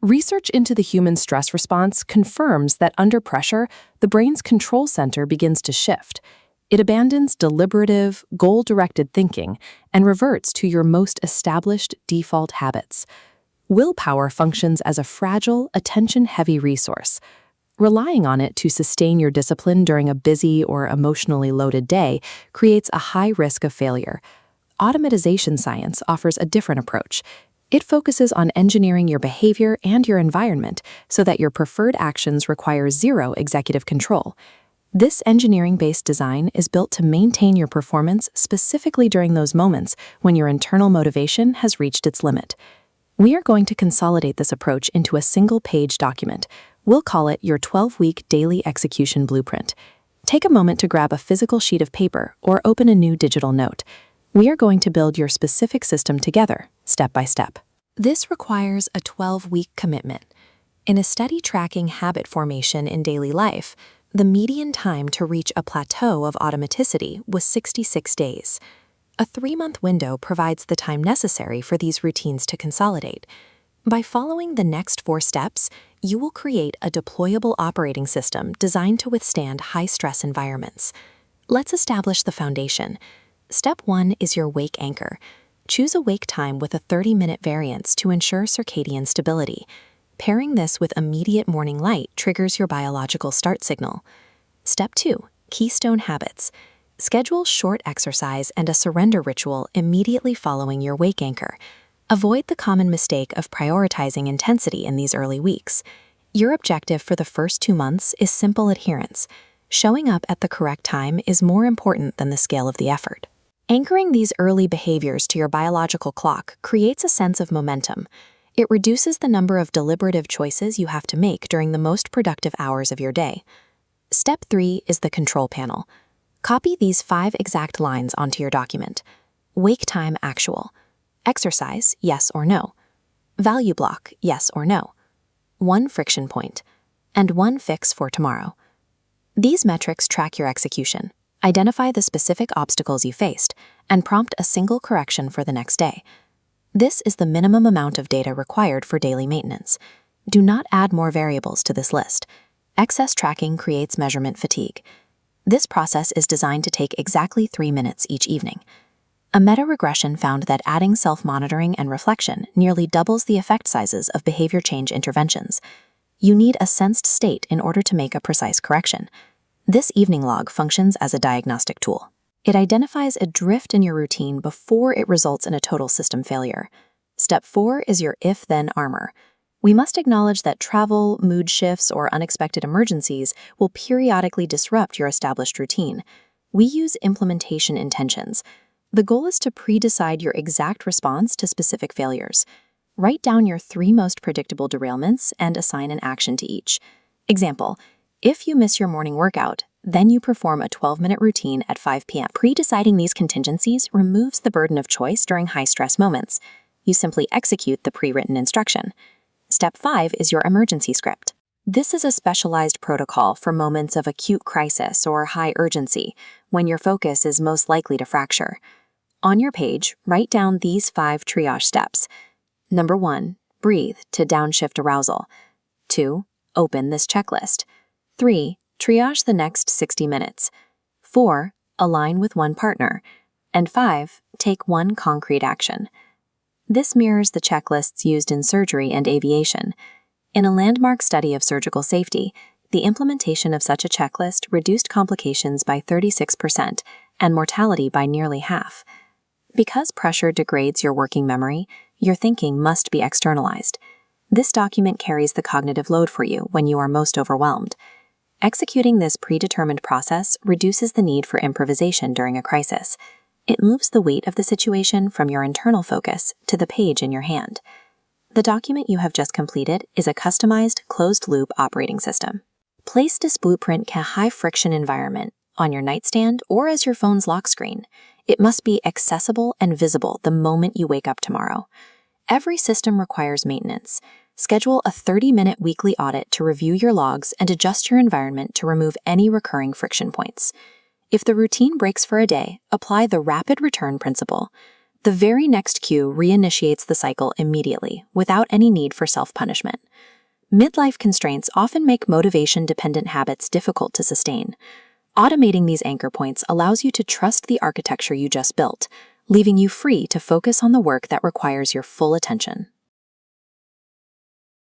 Research into the human stress response confirms that under pressure, the brain's control center begins to shift. It abandons deliberative, goal-directed thinking and reverts to your most established default habits. Willpower functions as a fragile, attention-heavy resource. Relying on it to sustain your discipline during a busy or emotionally loaded day creates a high risk of failure. Automatization science offers a different approach. It focuses on engineering your behavior and your environment so that your preferred actions require zero executive control. This engineering-based design is built to maintain your performance specifically during those moments when your internal motivation has reached its limit. We are going to consolidate this approach into a single-page document. We'll call it your 12-week daily execution blueprint. Take a moment to grab a physical sheet of paper or open a new digital note. We are going to build your specific system together, step by step. This requires a 12-week commitment. In a steady tracking habit formation in daily life, the median time to reach a plateau of automaticity was 66 days. A 3-month window provides the time necessary for these routines to consolidate. By following the next 4 steps, you will create a deployable operating system designed to withstand high-stress environments. Let's establish the foundation. Step 1 is your wake anchor. Choose a wake time with a 30-minute variance to ensure circadian stability. Pairing this with immediate morning light triggers your biological start signal. Step 2, keystone habits. Schedule short exercise and a surrender ritual immediately following your wake anchor. Avoid the common mistake of prioritizing intensity in these early weeks. Your objective for the first 2 months is simple adherence. Showing up at the correct time is more important than the scale of the effort. Anchoring these early behaviors to your biological clock creates a sense of momentum. It reduces the number of deliberative choices you have to make during the most productive hours of your day. Step 3 is the control panel. Copy these 5 exact lines onto your document. Wake time actual. Exercise, yes or no. Value block, yes or no. 1 friction point. And 1 fix for tomorrow. These metrics track your execution. Identify the specific obstacles you faced, and prompt a single correction for the next day. This is the minimum amount of data required for daily maintenance. Do not add more variables to this list. Excess tracking creates measurement fatigue. This process is designed to take exactly 3 minutes each evening. A meta-regression found that adding self-monitoring and reflection nearly doubles the effect sizes of behavior change interventions. You need a sensed state in order to make a precise correction. This evening log functions as a diagnostic tool. It identifies a drift in your routine before it results in a total system failure. Step 4 is your if-then armor. We must acknowledge that travel, mood shifts, or unexpected emergencies will periodically disrupt your established routine. We use implementation intentions. The goal is to pre-decide your exact response to specific failures. Write down your 3 most predictable derailments and assign an action to each. Example, if you miss your morning workout, then you perform a 12-minute routine at 5 p.m. Pre-deciding these contingencies removes the burden of choice during high-stress moments. You simply execute the pre-written instruction. Step 5 is your emergency script. This is a specialized protocol for moments of acute crisis or high urgency, when your focus is most likely to fracture. On your page, write down these 5 triage steps. Number 1, breathe to downshift arousal. 2, open this checklist. 3, triage the next 60 minutes. 4, align with one partner. And 5, take one concrete action. This mirrors the checklists used in surgery and aviation. In a landmark study of surgical safety, the implementation of such a checklist reduced complications by 36% and mortality by nearly half. Because pressure degrades your working memory, your thinking must be externalized. This document carries the cognitive load for you when you are most overwhelmed. Executing this predetermined process reduces the need for improvisation during a crisis. It moves the weight of the situation from your internal focus to the page in your hand. The document you have just completed is a customized, closed-loop operating system. Place this blueprint in a high-friction environment, on your nightstand or as your phone's lock screen. It must be accessible and visible the moment you wake up tomorrow. Every system requires maintenance. Schedule a 30-minute weekly audit to review your logs and adjust your environment to remove any recurring friction points. If the routine breaks for a day, apply the rapid return principle. The very next cue reinitiates the cycle immediately, without any need for self-punishment. Midlife constraints often make motivation-dependent habits difficult to sustain. Automating these anchor points allows you to trust the architecture you just built, leaving you free to focus on the work that requires your full attention.